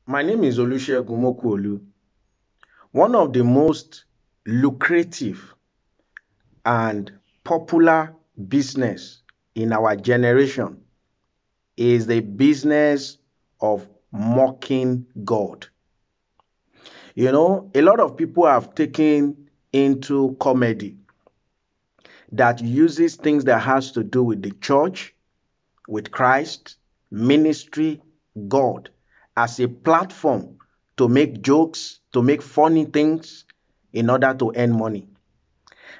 My name is Olusegun Mokuolu. One of the most lucrative and popular business in our generation is the business of mocking God. A lot of people have taken into comedy that uses things that has to do with the church, with Christ, ministry, God as a platform to make jokes, to make funny things in order to earn money.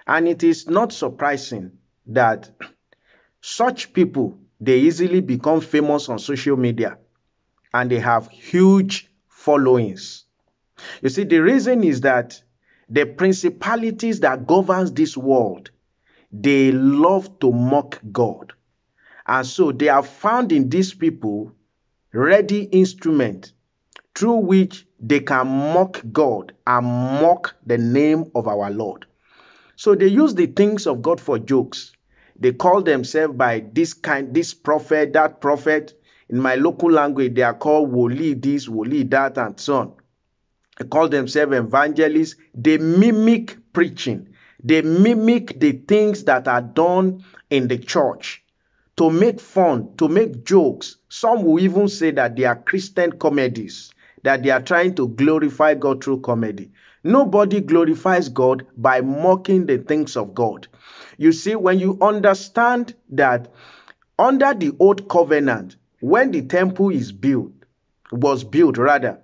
And it is not surprising that such people, they easily become famous on social media and they have huge followings. You see, the reason is that the principalities that governs this world, they love to mock God. And so they have found in these people ready instrument through which they can mock God and mock the name of our Lord. So they use the things of God for jokes. They call themselves by this prophet, that prophet. In my local language, they are called Woli this, Woli that, and so on. They call themselves evangelists. They mimic preaching. They mimic the things that are done in the church to make fun, to make jokes. Some will even say that they are Christian comedies, that they are trying to glorify God through comedy. Nobody glorifies God by mocking the things of God. You see, when you understand that under the old covenant, when the temple was built rather,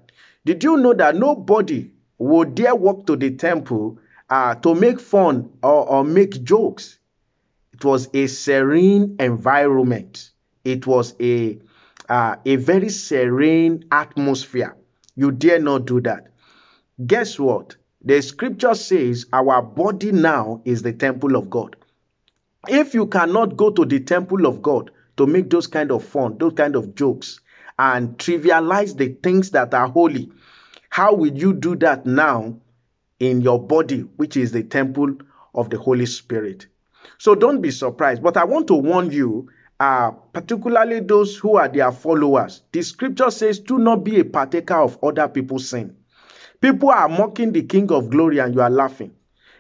did you know that nobody would dare walk to the temple to make fun or make jokes? It was a serene environment. It was a very serene atmosphere. You dare not do that. Guess what? The scripture says our body now is the temple of God. If you cannot go to the temple of God to make those kind of fun, those kind of jokes, and trivialize the things that are holy, how will you do that now in your body, which is the temple of the Holy Spirit? So don't be surprised. But I want to warn you, particularly those who are their followers. The scripture says, do not be a partaker of other people's sin. People are mocking the King of Glory and you are laughing.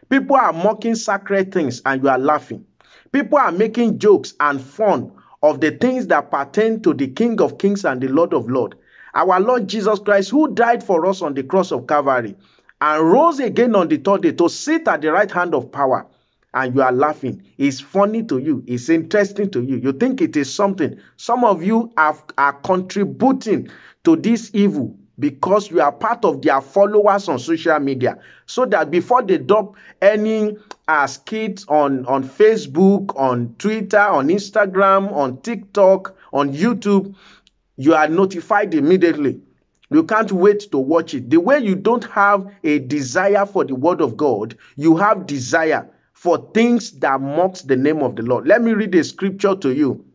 People are mocking sacred things and you are laughing. People are making jokes and fun of the things that pertain to the King of Kings and the Lord of Lords. Our Lord Jesus Christ, who died for us on the cross of Calvary and rose again on the third day to sit at the right hand of power. And you are laughing. It's funny to you. It's interesting to you. You think it is something. Some of you are contributing to this evil because you are part of their followers on social media, so that before they drop any skits on Facebook, on Twitter, on Instagram, on TikTok, on YouTube, you are notified immediately. You can't wait to watch it. The way you don't have a desire for the word of God, you have desire for things that mocks the name of the Lord. Let me read a scripture to you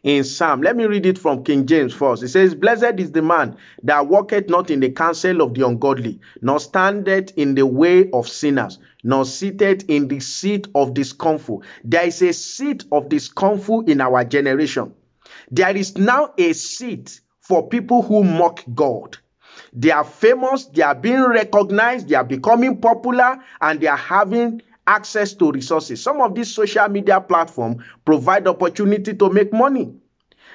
in Psalm. Let me read it from King James first. It says, blessed is the man that walketh not in the counsel of the ungodly, nor standeth in the way of sinners, nor sitteth in the seat of discomfort. There is a seat of discomfort in our generation. There is now a seat for people who mock God. They are famous, they are being recognized, they are becoming popular, and they are having access to resources. Some of these social media platforms provide opportunity to make money.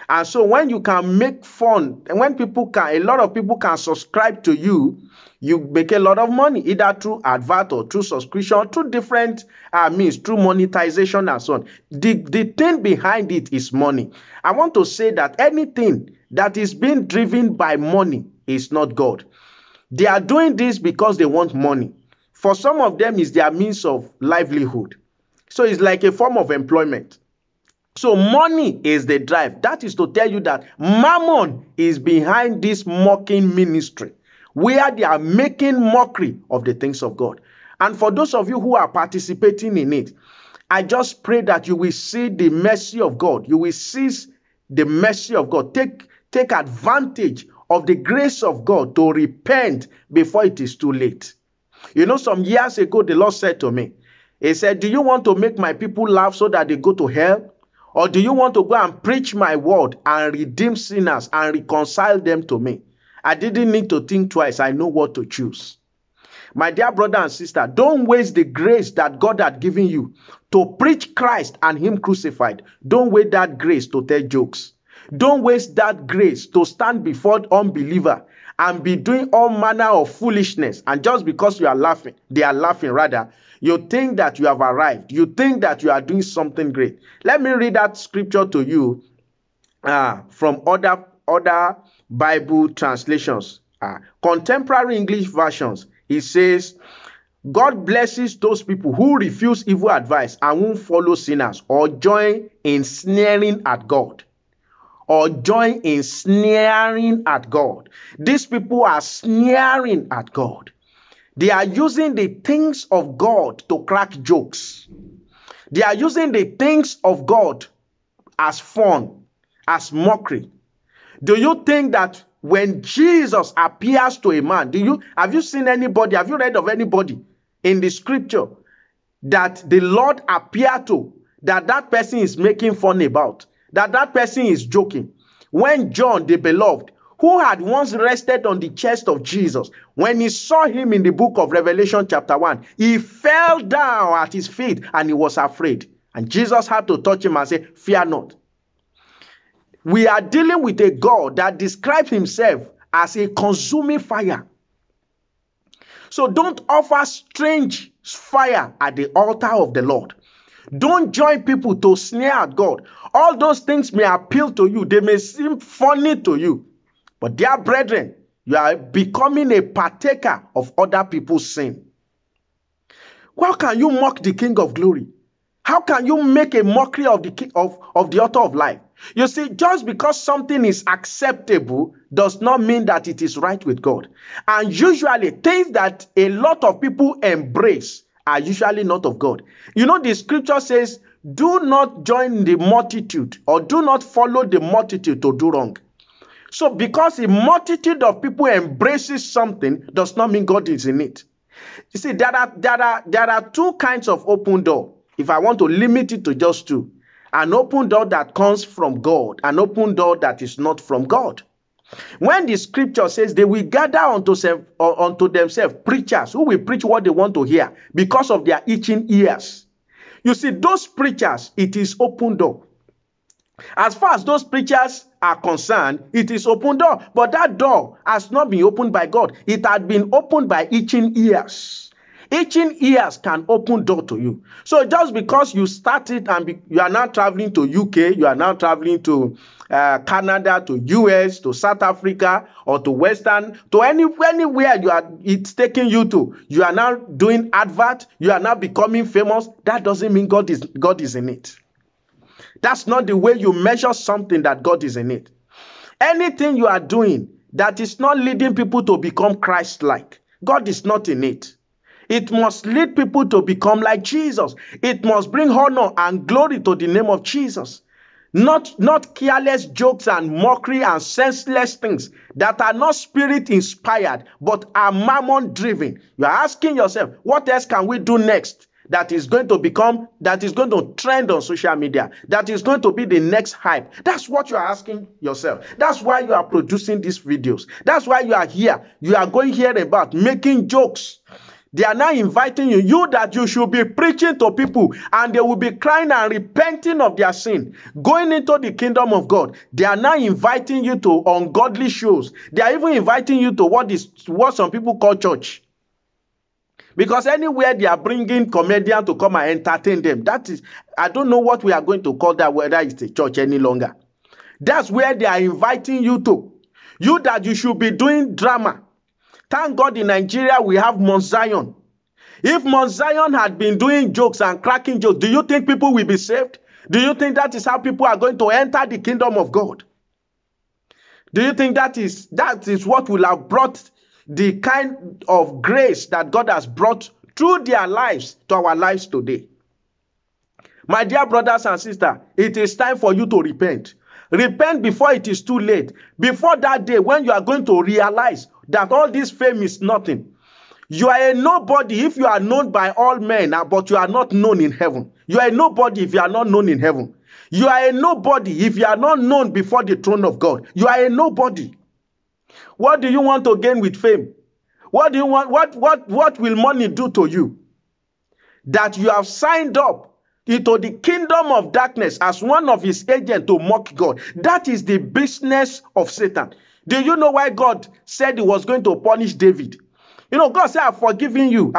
And so when you can make fun, and when a lot of people can subscribe to you, you make a lot of money, either through advert or through subscription, through different means, through monetization and so on. The thing behind it is money. I want to say that anything that is being driven by money is not God. They are doing this because they want money. For some of them, it's their means of livelihood. So it's like a form of employment. So money is the drive. That is to tell you that mammon is behind this mocking ministry, where they are making mockery of the things of God. And for those of you who are participating in it, I just pray that you will see the mercy of God. You will seize the mercy of God. Take advantage of the grace of God to repent before it is too late. Some years ago, the Lord said to me, He said, do you want to make my people laugh so that they go to hell? Or do you want to go and preach my word and redeem sinners and reconcile them to me? I didn't need to think twice. I know what to choose. My dear brother and sister, don't waste the grace that God had given you to preach Christ and Him crucified. Don't waste that grace to tell jokes. Don't waste that grace to stand before unbeliever and be doing all manner of foolishness. And just because you are laughing, they are laughing rather, you think that you have arrived. You think that you are doing something great. Let me read that scripture to you from other Bible translations. Contemporary English versions. It says, God blesses those people who refuse evil advice and won't follow sinners or join in sneering at God. Or join in sneering at God. These people are sneering at God. They are using the things of God to crack jokes. They are using the things of God as fun, as mockery. Do you think that when Jesus appears to a man, have you seen anybody, have you read of anybody in the scripture that the Lord appeared to, that person is making fun about, that person is joking? When John, the beloved, who had once rested on the chest of Jesus, when he saw him in the book of Revelation chapter 1, he fell down at his feet and he was afraid. And Jesus had to touch him and say, fear not. We are dealing with a God that describes himself as a consuming fire. So don't offer strange fire at the altar of the Lord. Don't join people to sneer at God. All those things may appeal to you. They may seem funny to you. But dear brethren, you are becoming a partaker of other people's sin. How can you mock the King of Glory? How can you make a mockery of the author of life? You see, just because something is acceptable does not mean that it is right with God. And usually things that a lot of people embrace are usually not of God. You know, the scripture says, do not join the multitude or do not follow the multitude to do wrong. So because a multitude of people embraces something does not mean God is in it. You see, there are two kinds of open door. If I want to limit it to just two, an open door that comes from God, an open door that is not from God. When the scripture says they will gather unto themselves preachers who will preach what they want to hear because of their itching ears. You see, those preachers, it is open door. As far as those preachers are concerned, it is open door. But that door has not been opened by God. It had been opened by itching ears. Itching ears can open door to you. So just because you started and you are now traveling to UK, you are now traveling to Canada, to US, to South Africa, or to Western, to anywhere it's taking you to, you are now doing advert, you are now becoming famous. That doesn't mean God is in it. That's not the way you measure something that God is in it. Anything you are doing that is not leading people to become Christ-like, God is not in it. It must lead people to become like Jesus. It must bring honor and glory to the name of Jesus. Not careless jokes and mockery and senseless things that are not spirit inspired, but are mammon driven. You are asking yourself, what else can we do next that is going to trend on social media, that is going to be the next hype? That's what you are asking yourself. That's why you are producing these videos. That's why you are here. You are going here about making jokes. They are now inviting you that you should be preaching to people and they will be crying and repenting of their sin, going into the kingdom of God. They are now inviting you to ungodly shows. They are even inviting you to what some people call church. Because anywhere they are bringing comedians to come and entertain them, I don't know what we are going to call that, whether it's a church any longer. That's where they are inviting you to. You that you should be doing drama. Thank God in Nigeria we have Mount Zion. If Mount Zion had been doing jokes and cracking jokes, do you think people will be saved? Do you think that is how people are going to enter the kingdom of God? Do you think that is what will have brought the kind of grace that God has brought through their lives to our lives today? My dear brothers and sisters, it is time for you to repent. Repent before it is too late. Before that day when you are going to realize that all this fame is nothing. You are a nobody if you are known by all men, but you are not known in heaven. You are a nobody if you are not known in heaven. You are a nobody if you are not known before the throne of God. You are a nobody. What do you want to gain with fame? What do you want? What will money do to you? That you have signed up into the kingdom of darkness as one of his agents to mock God. That is the business of Satan. Do you know why God said he was going to punish David? You know, God said, I've forgiven you.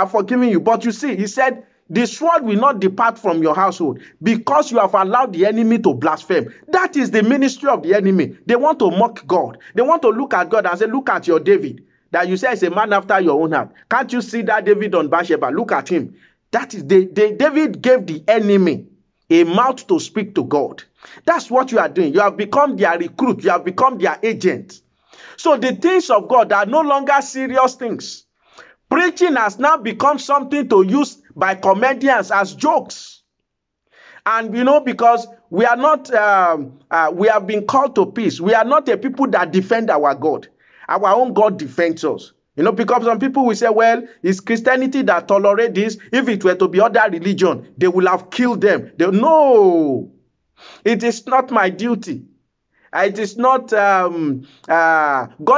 But you see, he said, the sword will not depart from your household because you have allowed the enemy to blaspheme. That is the ministry of the enemy. They want to mock God. They want to look at God and say, look at your David, that you say is a man after your own heart. Can't you see that David on Bathsheba? Look at him. That is David gave the enemy a mouth to speak to God. That's what you are doing. You have become their recruit. You have become their agent. So the things of God are no longer serious things. Preaching has now become something to use by comedians as jokes. And you know, because we are not, we have been called to peace. We are not a people that defend our God. Our own God defends us. You know, because some people will say, well, it's Christianity that tolerates this. If it were to be other religion, they will have killed them. No, it is not my duty. It is not, God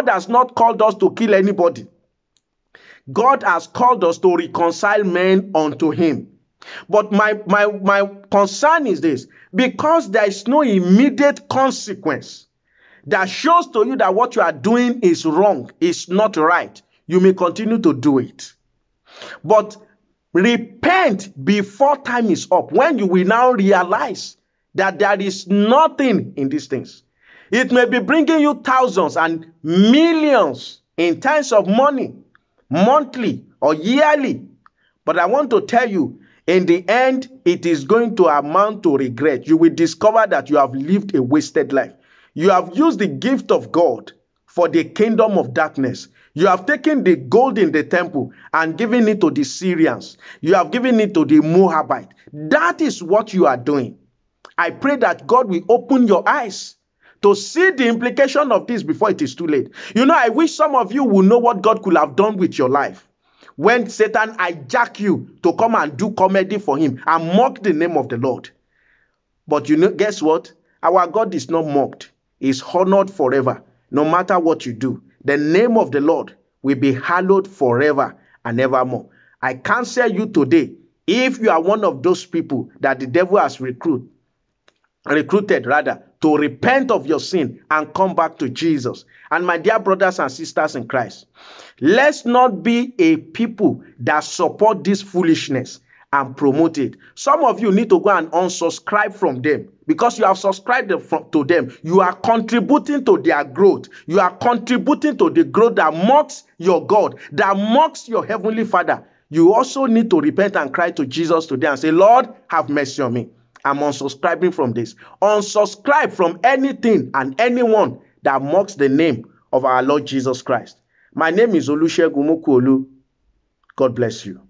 has not called us to kill anybody. God has called us to reconcile men unto him. But my concern is this, because there is no immediate consequence that shows to you that what you are doing is wrong, is not right, you may continue to do it. But repent before time is up, when you will now realize that there is nothing in these things. It may be bringing you thousands and millions in terms of money, monthly or yearly. But I want to tell you, in the end, it is going to amount to regret. You will discover that you have lived a wasted life. You have used the gift of God for the kingdom of darkness. You have taken the gold in the temple and given it to the Syrians. You have given it to the Moabite. That is what you are doing. I pray that God will open your eyes to see the implication of this before it is too late. You know, I wish some of you will know what God could have done with your life when Satan hijacked you to come and do comedy for him and mock the name of the Lord. But you know, guess what? Our God is not mocked. He's honored forever. No matter what you do, the name of the Lord will be hallowed forever and evermore. I counsel you today, if you are one of those people that the devil has recruited to repent of your sin and come back to Jesus. And my dear brothers and sisters in Christ, let's not be a people that support this foolishness and promote it. Some of you need to go and unsubscribe from them, because you have subscribed to them. You are contributing to their growth. You are contributing to the growth that mocks your God, that mocks your heavenly Father. You also need to repent and cry to Jesus today and say, Lord, have mercy on me. I'm unsubscribing from this. Unsubscribe from anything and anyone that mocks the name of our Lord Jesus Christ. My name is Olusegun Mokuolu. God bless you.